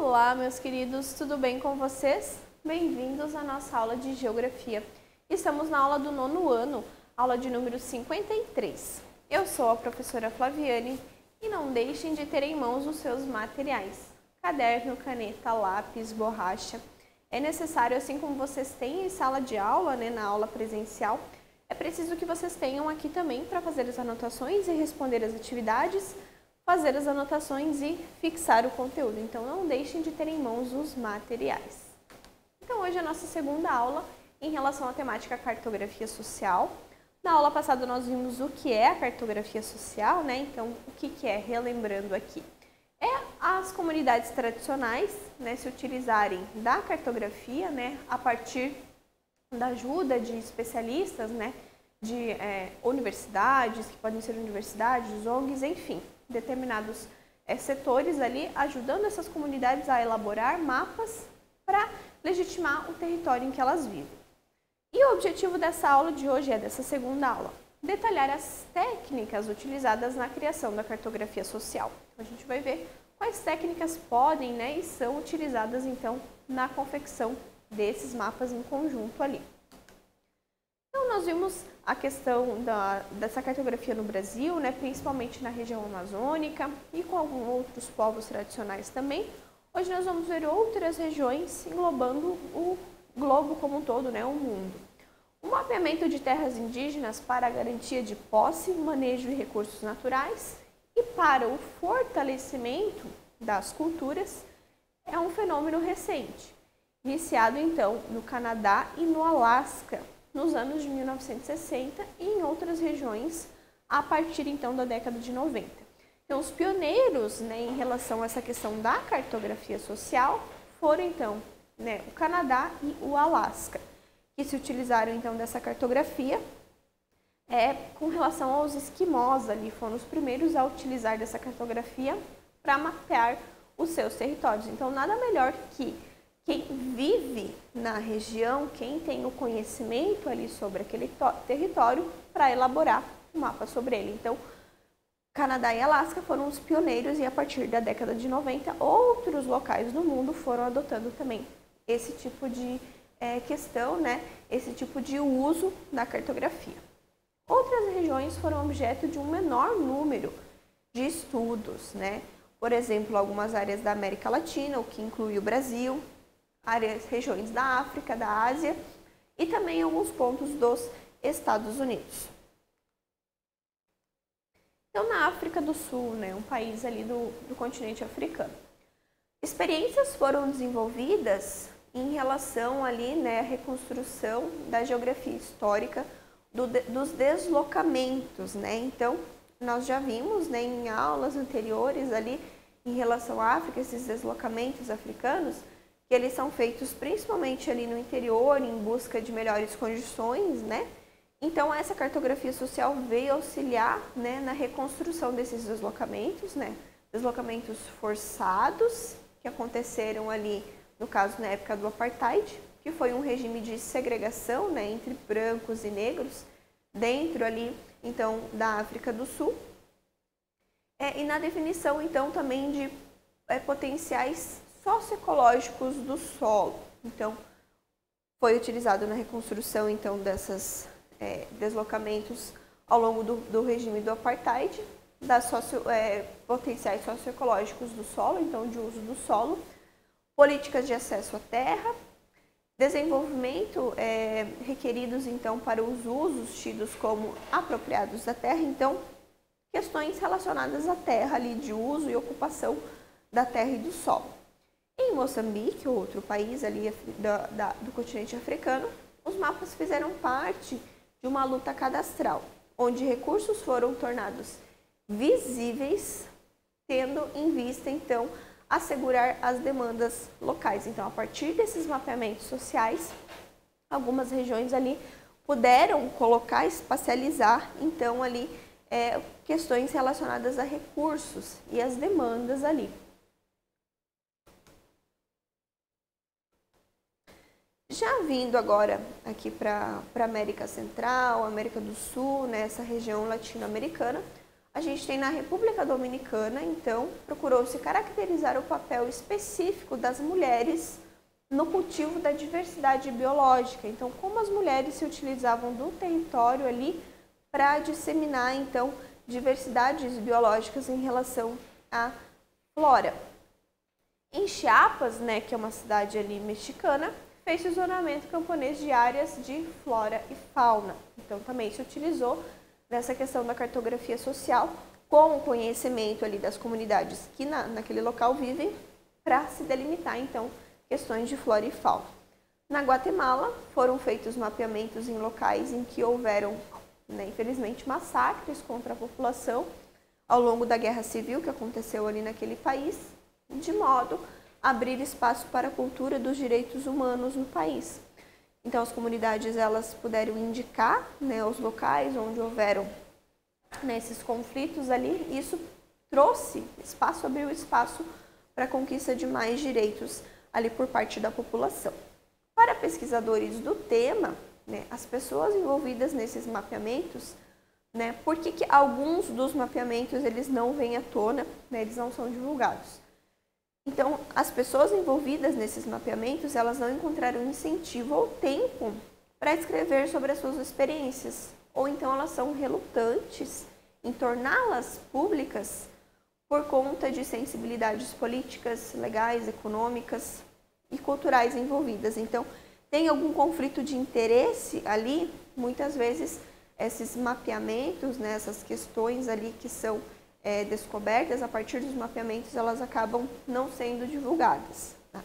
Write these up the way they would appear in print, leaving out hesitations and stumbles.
Olá, meus queridos, tudo bem com vocês? Bem-vindos à nossa aula de Geografia. Estamos na aula do 9º ano, aula de número 53. Eu sou a professora Flaviane e não deixem de ter em mãos os seus materiais. Caderno, caneta, lápis, borracha. É necessário, assim como vocês têm em sala de aula, na aula presencial, é preciso que vocês tenham aqui também para fazer as anotações e responder as atividades, fazer as anotações e fixar o conteúdo. Então, não deixem de ter em mãos os materiais. Então, hoje é a nossa segunda aula em relação à temática cartografia social. Na aula passada, nós vimos o que é a cartografia social, Então, o que é, relembrando aqui? É as comunidades tradicionais, se utilizarem da cartografia, a partir da ajuda de especialistas, de universidades, que podem ser universidades, ONGs, enfim, determinados setores ali, ajudando essas comunidades a elaborar mapas para legitimar o território em que elas vivem. E o objetivo dessa aula de hoje dessa segunda aula, detalhar as técnicas utilizadas na criação da cartografia social. Então, a gente vai ver quais técnicas podem e são utilizadas, então, na confecção desses mapas em conjunto ali. Então, nós vimos a questão dessa cartografia no Brasil, principalmente na região amazônica e com alguns outros povos tradicionais também. Hoje nós vamos ver outras regiões englobando o globo como um todo, o mundo. O mapeamento de terras indígenas para a garantia de posse, manejo e recursos naturais e para o fortalecimento das culturas é um fenômeno recente, iniciado então no Canadá e no Alasca, nos anos de 1960 e em outras regiões a partir então da década de 90. Então, os pioneiros em relação a essa questão da cartografia social foram então o Canadá e o Alasca, que se utilizaram então dessa cartografia com relação aos esquimós ali, foram os primeiros a utilizar dessa cartografia para mapear os seus territórios. Então, nada melhor que quem vive na região, quem tem o conhecimento ali sobre aquele território para elaborar um mapa sobre ele. Então, Canadá e Alasca foram os pioneiros e a partir da década de 90, outros locais do mundo foram adotando também esse tipo de questão, esse tipo de uso da cartografia. Outras regiões foram objeto de um menor número de estudos, Por exemplo, algumas áreas da América Latina, o que inclui o Brasil, regiões da África, da Ásia e também alguns pontos dos Estados Unidos. Então, na África do Sul, um país ali do continente africano, experiências foram desenvolvidas em relação ali, à reconstrução da geografia histórica dos deslocamentos, Então, nós já vimos, em aulas anteriores ali em relação à África, esses deslocamentos africanos, que eles são feitos principalmente ali no interior, em busca de melhores condições, Então, essa cartografia social veio auxiliar, na reconstrução desses deslocamentos, Deslocamentos forçados, que aconteceram ali, no caso, na época do Apartheid, que foi um regime de segregação, entre brancos e negros, dentro ali, então, da África do Sul. E na definição, então, também de potenciais socioecológicos do solo. Então, foi utilizado na reconstrução então desses deslocamentos ao longo do regime do Apartheid, potenciais socioecológicos do solo, então de uso do solo, políticas de acesso à terra, desenvolvimento requeridos então para os usos tidos como apropriados da terra, então questões relacionadas à terra ali de uso e ocupação da terra e do solo. Em Moçambique, outro país ali do continente africano, os mapas fizeram parte de uma luta cadastral, onde recursos foram tornados visíveis, tendo em vista, então, assegurar as demandas locais. Então, a partir desses mapeamentos sociais, algumas regiões ali puderam colocar, espacializar, então, ali, questões relacionadas a recursos e as demandas ali. Já vindo agora aqui para a América Central, América do Sul, essa região latino-americana, A gente tem na República Dominicana, então, procurou-se caracterizar o papel específico das mulheres no cultivo da diversidade biológica. Então, como as mulheres se utilizavam do território ali para disseminar, então, diversidades biológicas em relação à flora. Em Chiapas, né, que é uma cidade ali mexicana, fez o zonamento camponês de áreas de flora e fauna. Então, também se utilizou nessa questão da cartografia social com o conhecimento ali das comunidades que naquele local vivem para se delimitar, então, questões de flora e fauna. Na Guatemala, foram feitos mapeamentos em locais em que houveram, né, infelizmente, massacres contra a população ao longo da Guerra Civil que aconteceu ali naquele país, de modo a abrir espaço para a cultura dos direitos humanos no país. Então, as comunidades elas puderam indicar, né, os locais onde houveram, né, esses conflitos ali. Isso trouxe espaço, abriu espaço para a conquista de mais direitos ali por parte da população. Para pesquisadores do tema, né, as pessoas envolvidas nesses mapeamentos, né, por que alguns dos mapeamentos eles não vêm à tona, né, eles não são divulgados? Então, as pessoas envolvidas nesses mapeamentos, elas não encontraram incentivo ou tempo para escrever sobre as suas experiências, ou então elas são relutantes em torná-las públicas por conta de sensibilidades políticas, legais, econômicas e culturais envolvidas. Então, tem algum conflito de interesse ali, muitas vezes esses mapeamentos, né, essas questões ali que são descobertas a partir dos mapeamentos, elas acabam não sendo divulgadas. Tá?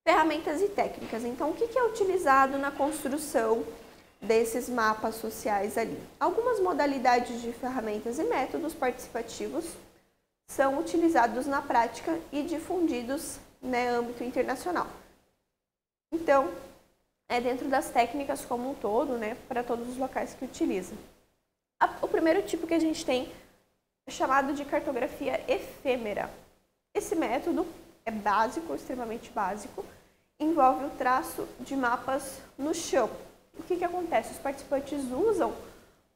Ferramentas e técnicas. Então, o que é utilizado na construção desses mapas sociais ali? Algumas modalidades de ferramentas e métodos participativos são utilizados na prática e difundidos no âmbito internacional. Então, é dentro das técnicas como um todo, né, para todos os locais que utilizam. O primeiro tipo que a gente tem é chamado de cartografia efêmera. Esse método é básico, extremamente básico, envolve o traço de mapas no chão. O que acontece? Os participantes usam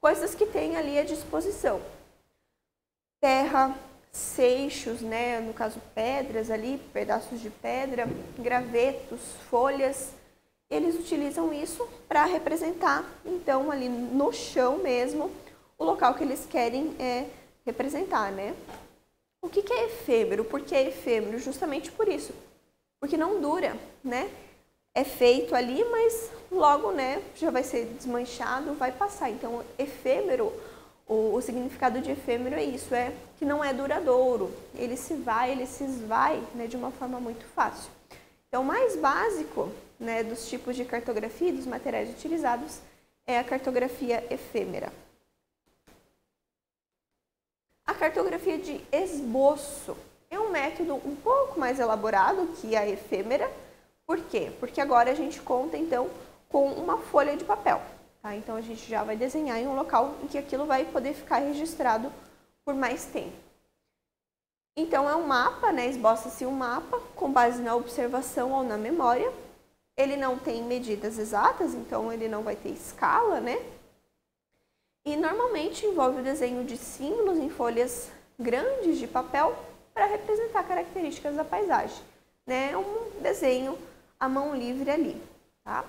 coisas que têm ali à disposição. Terra, seixos, né, no caso pedras ali, pedaços de pedra, gravetos, folhas. Eles utilizam isso para representar, então, ali no chão mesmo, o local que eles querem representar, né? O que é efêmero? Por que é efêmero? Justamente por isso, porque não dura, né? É feito ali, mas logo, né, já vai ser desmanchado, vai passar. Então, efêmero, o significado de efêmero é isso, é que não é duradouro. Ele se vai, ele se esvai, né, de uma forma muito fácil. Então, o mais básico, né, dos tipos de cartografia e dos materiais utilizados é a cartografia efêmera. A cartografia de esboço é um método um pouco mais elaborado que a efêmera. Por quê? Porque agora a gente conta, então, com uma folha de papel. Tá? Então, a gente já vai desenhar em um local em que aquilo vai poder ficar registrado por mais tempo. Então, é um mapa, né? Esboça-se um mapa com base na observação ou na memória. Ele não tem medidas exatas, então ele não vai ter escala, né? E normalmente envolve o desenho de símbolos em folhas grandes de papel para representar características da paisagem. Né? É um desenho à mão livre ali. Tá?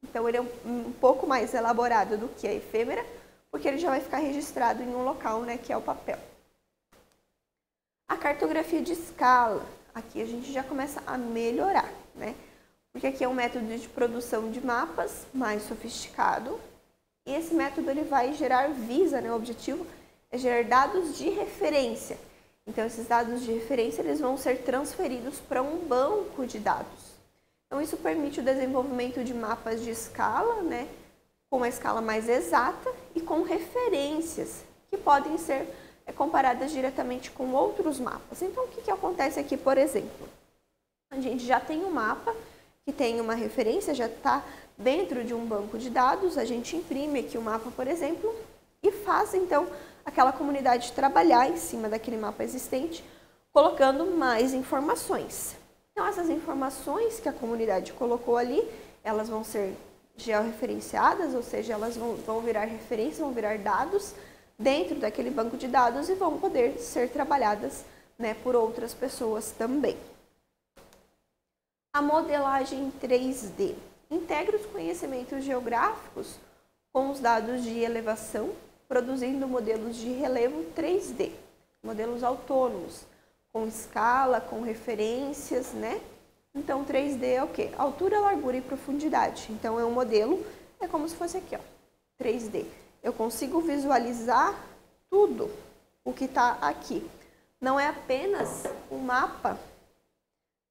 Então ele é um pouco mais elaborado do que a efêmera, porque ele já vai ficar registrado em um local, né, que é o papel. A cartografia de escala, aqui a gente já começa a melhorar, né? Porque aqui é um método de produção de mapas mais sofisticado. E esse método ele vai visa, né, o objetivo é gerar dados de referência. Então, esses dados de referência eles vão ser transferidos para um banco de dados. Então, isso permite o desenvolvimento de mapas de escala, né, com uma escala mais exata e com referências que podem ser comparadas diretamente com outros mapas. Então, o que acontece aqui, por exemplo? A gente já tem um mapa que tem uma referência, já está dentro de um banco de dados, a gente imprime aqui o mapa, por exemplo, e faz, então, aquela comunidade trabalhar em cima daquele mapa existente, colocando mais informações. Então, essas informações que a comunidade colocou ali, elas vão ser georreferenciadas, ou seja, elas vão virar referência, vão virar dados dentro daquele banco de dados e vão poder ser trabalhadas, né, por outras pessoas também. A modelagem 3D integra os conhecimentos geográficos com os dados de elevação, produzindo modelos de relevo 3D, modelos autônomos, com escala, com referências, né? Então, 3D é o quê? Altura, largura e profundidade. Então, é um modelo, é como se fosse aqui, ó, 3D. Eu consigo visualizar tudo o que está aqui. Não é apenas um mapa,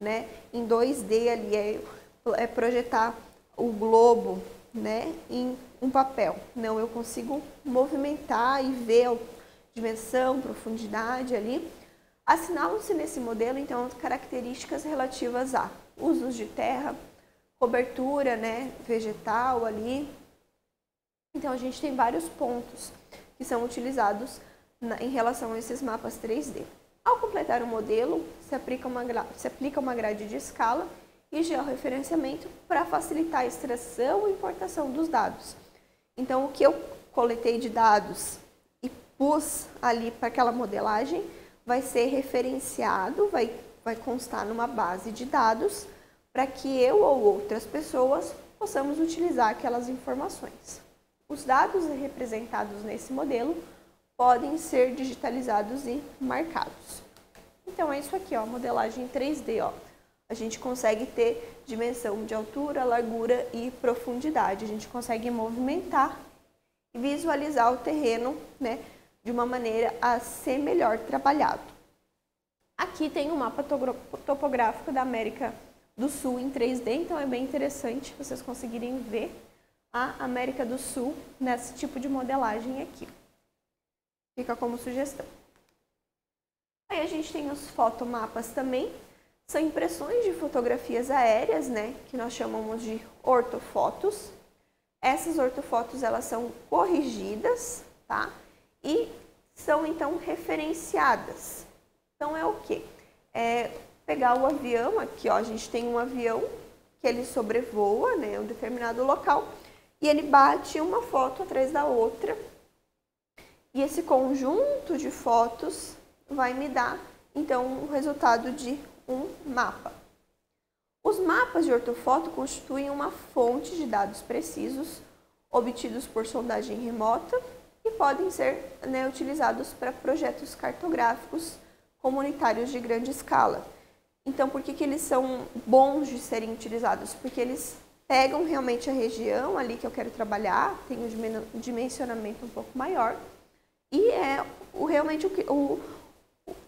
né, em 2D ali, é projetar o globo, né, em um papel. Não, eu consigo movimentar e ver a dimensão, profundidade ali. Assinalam-se nesse modelo, então, as características relativas a usos de terra, cobertura, né, vegetal ali. Então, a gente tem vários pontos que são utilizados em relação a esses mapas 3D. Ao completar o modelo, se aplica uma grade de escala e georreferenciamento para facilitar a extração e importação dos dados. Então, o que eu coletei de dados e pus ali para aquela modelagem vai ser referenciado, vai constar numa base de dados para que eu ou outras pessoas possamos utilizar aquelas informações. Os dados representados nesse modelo podem ser digitalizados e marcados. Então, é isso aqui, ó, modelagem 3D, ó. A gente consegue ter dimensão de altura, largura e profundidade. A gente consegue movimentar e visualizar o terreno, né, de uma maneira a ser melhor trabalhado. Aqui tem um mapa topográfico da América do Sul em 3D, então é bem interessante vocês conseguirem ver a América do Sul nesse tipo de modelagem aqui. Fica como sugestão. Aí a gente tem os fotomapas também. São impressões de fotografias aéreas, né, que nós chamamos de ortofotos. Essas ortofotos, elas são corrigidas, tá? E são, então, referenciadas. Então, é o quê? É pegar o avião, aqui, ó, a gente tem um avião que ele sobrevoa, né, um determinado local, e ele bate uma foto atrás da outra. E esse conjunto de fotos vai me dar, então, o resultado de um mapa. Os mapas de ortofoto constituem uma fonte de dados precisos, obtidos por sondagem remota, e podem ser, né, utilizados para projetos cartográficos comunitários de grande escala. Então, por que eles são bons de serem utilizados? Porque eles pegam realmente a região ali que eu quero trabalhar, tem um dimensionamento um pouco maior, e realmente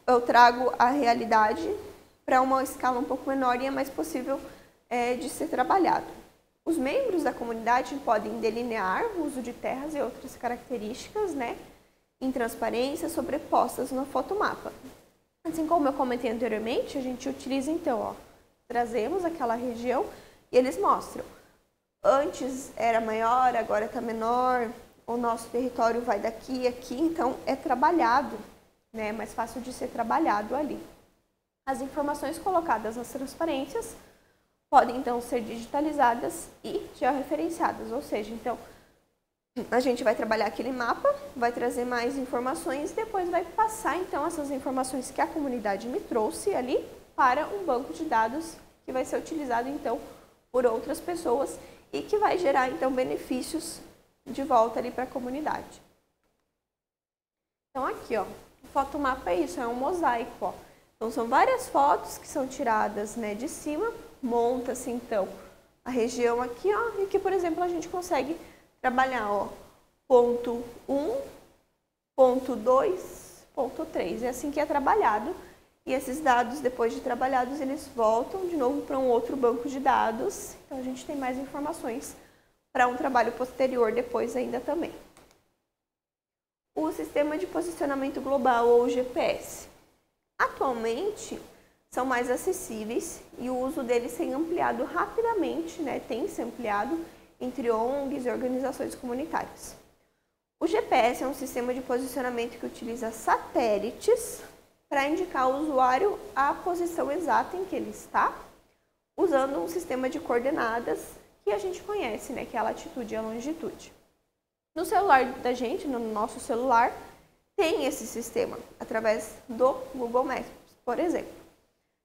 eu trago a realidade para uma escala um pouco menor e é mais possível de ser trabalhado. Os membros da comunidade podem delinear o uso de terras e outras características, né, em transparência sobrepostas no fotomapa. Assim como eu comentei anteriormente, a gente utiliza então, ó, trazemos aquela região e eles mostram. Antes era maior, agora está menor, o nosso território vai daqui a aqui, então é trabalhado, né, é mais fácil de ser trabalhado ali. As informações colocadas nas transparências podem, então, ser digitalizadas e georreferenciadas, ou seja, então, a gente vai trabalhar aquele mapa, vai trazer mais informações e depois vai passar, então, essas informações que a comunidade me trouxe ali para um banco de dados que vai ser utilizado, então, por outras pessoas e que vai gerar, então, benefícios de volta ali para a comunidade. Então, aqui, ó, o fotomapa é isso, é um mosaico, ó. Então, são várias fotos que são tiradas, né, de cima, monta-se, então, a região aqui, ó, e que, por exemplo, a gente consegue trabalhar, ó, ponto 1, ponto 2, ponto 3. É assim que é trabalhado. E esses dados, depois de trabalhados, eles voltam de novo para um outro banco de dados. Então, a gente tem mais informações para um trabalho posterior depois ainda também. O Sistema de Posicionamento Global, ou GPS. Atualmente, são mais acessíveis e o uso deles tem ampliado rapidamente, né? Tem se ampliado entre ONGs e organizações comunitárias. O GPS é um sistema de posicionamento que utiliza satélites para indicar ao usuário a posição exata em que ele está, usando um sistema de coordenadas que a gente conhece, né, que é a latitude e a longitude. No celular da gente, no nosso celular, tem esse sistema, através do Google Maps, por exemplo.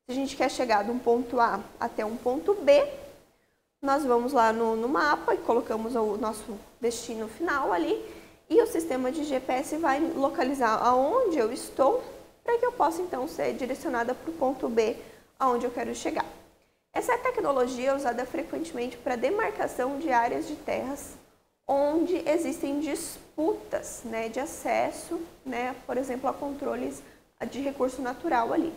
Se a gente quer chegar de um ponto A até um ponto B, nós vamos lá no mapa e colocamos o nosso destino final ali, e o sistema de GPS vai localizar aonde eu estou, para que eu possa então ser direcionada para o ponto B, aonde eu quero chegar. Essa tecnologia é usada frequentemente para demarcação de áreas de terras onde existem disputas, né, de acesso, né, por exemplo, a controles de recurso natural ali.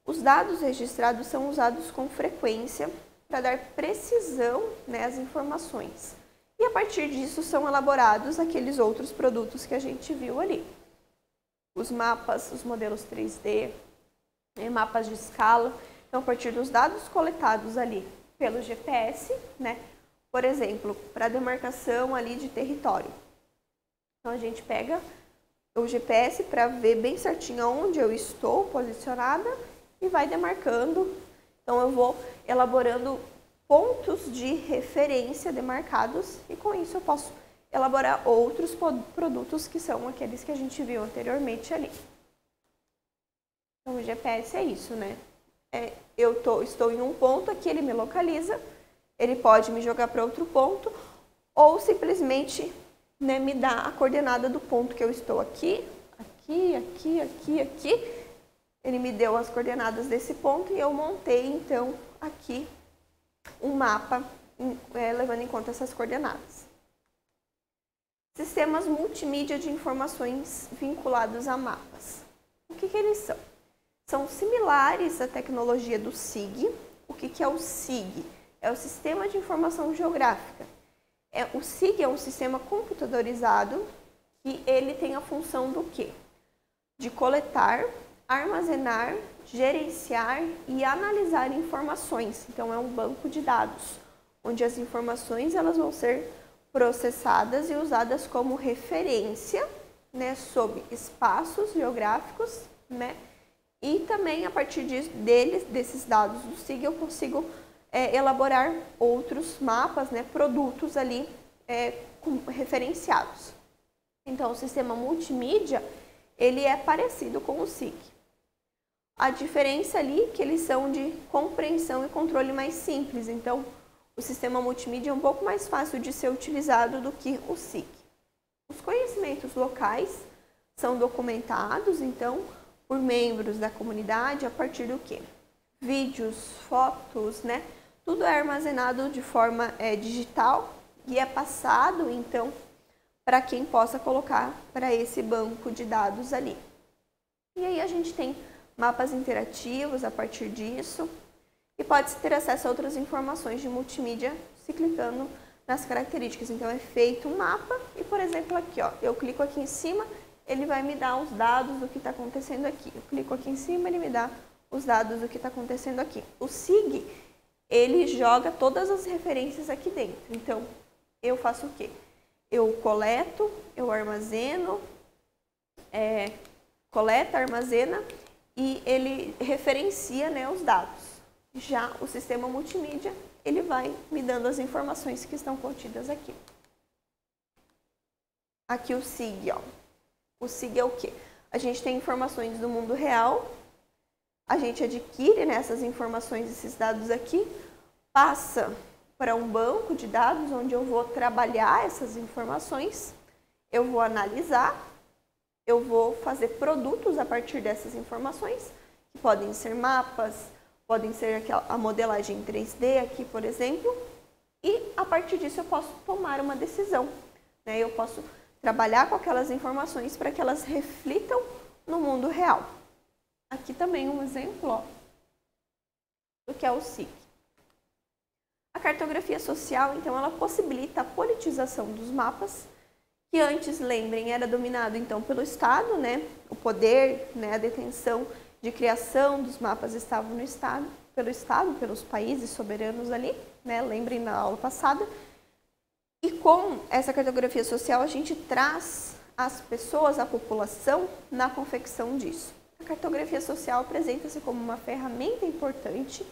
Os dados registrados são usados com frequência para dar precisão, né, às informações. E a partir disso são elaborados aqueles outros produtos que a gente viu ali. Os mapas, os modelos 3D, mapas de escala. Então, a partir dos dados coletados ali pelo GPS, né, por exemplo, para a demarcação ali de território. Então, a gente pega o GPS para ver bem certinho onde eu estou posicionada e vai demarcando. Então, eu vou elaborando pontos de referência demarcados e com isso eu posso elaborar outros produtos que são aqueles que a gente viu anteriormente ali. Então, o GPS é isso, né? Eu estou em um ponto aqui, ele me localiza, ele pode me jogar para outro ponto ou simplesmente, né, me dá a coordenada do ponto que eu estou aqui, aqui. Ele me deu as coordenadas desse ponto e eu montei então aqui um mapa levando em conta essas coordenadas. Sistemas multimídia de informações vinculados a mapas. O que eles são? São similares à tecnologia do SIG. O que é o SIG? É o Sistema de Informação Geográfica. O SIG é um sistema computadorizado que ele tem a função do quê? De coletar, armazenar, gerenciar e analisar informações. Então, é um banco de dados, onde as informações elas vão ser processadas e usadas como referência, né, sobre espaços geográficos, né, e também a partir desses dados do SIG eu consigo elaborar outros mapas, né, produtos ali referenciados. Então, o sistema multimídia ele é parecido com o SIG. A diferença ali é que eles são de compreensão e controle mais simples. Então, o sistema multimídia é um pouco mais fácil de ser utilizado do que o SIG. Os conhecimentos locais são documentados, então, por membros da comunidade a partir do quê? Vídeos, fotos, né? Tudo é armazenado de forma digital e é passado, então, para quem possa colocar para esse banco de dados ali. E aí a gente tem mapas interativos a partir disso e pode-se ter acesso a outras informações de multimídia se clicando nas características. Então, é feito um mapa e, por exemplo, aqui, ó, eu clico aqui em cima, ele vai me dar os dados do que está acontecendo aqui. Eu clico aqui em cima, ele me dá os dados do que está acontecendo aqui. O SIG, ele joga todas as referências aqui dentro. Então, eu faço o quê? Eu coleto, eu armazeno, coleta, armazena e ele referencia, né, os dados. Já o sistema multimídia, ele vai me dando as informações que estão contidas aqui. Aqui o SIG, ó. O SIG é o quê? A gente tem informações do mundo real, a gente adquire, né, essas informações, esses dados aqui, passa para um banco de dados onde eu vou trabalhar essas informações, eu vou analisar, eu vou fazer produtos a partir dessas informações, que podem ser mapas, podem ser a modelagem 3D aqui, por exemplo, e a partir disso eu posso tomar uma decisão, né? Eu posso trabalhar com aquelas informações para que elas reflitam no mundo real. Aqui também um exemplo, ó, do que é o SIG. A cartografia social, então, ela possibilita a politização dos mapas, que antes, lembrem, era dominado, então, pelo Estado, né? O poder, né, a detenção de criação dos mapas estava no Estado, pelos países soberanos ali, né? Lembrem na aula passada. E com essa cartografia social, a gente traz as pessoas, a população, na confecção disso. A cartografia social apresenta-se como uma ferramenta importante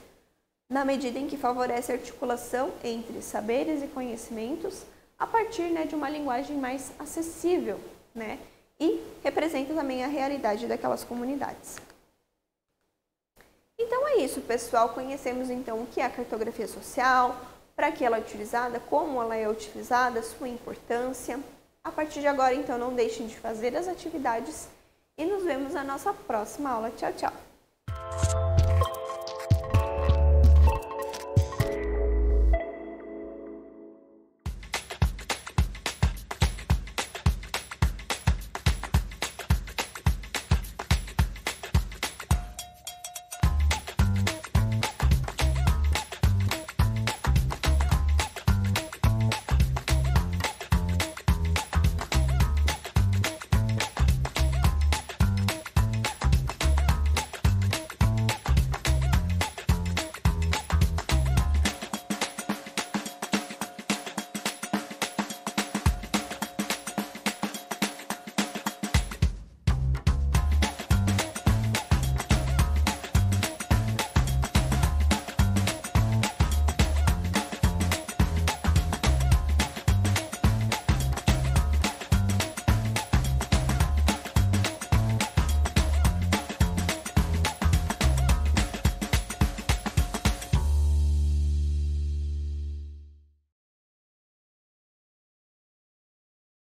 na medida em que favorece a articulação entre saberes e conhecimentos a partir, né, de uma linguagem mais acessível, né, e representa também a realidade daquelas comunidades. Então é isso, pessoal. Conhecemos então o que é a cartografia social, para que ela é utilizada, como ela é utilizada, sua importância. A partir de agora, então, não deixem de fazer as atividades e nos vemos na nossa próxima aula. Tchau, tchau!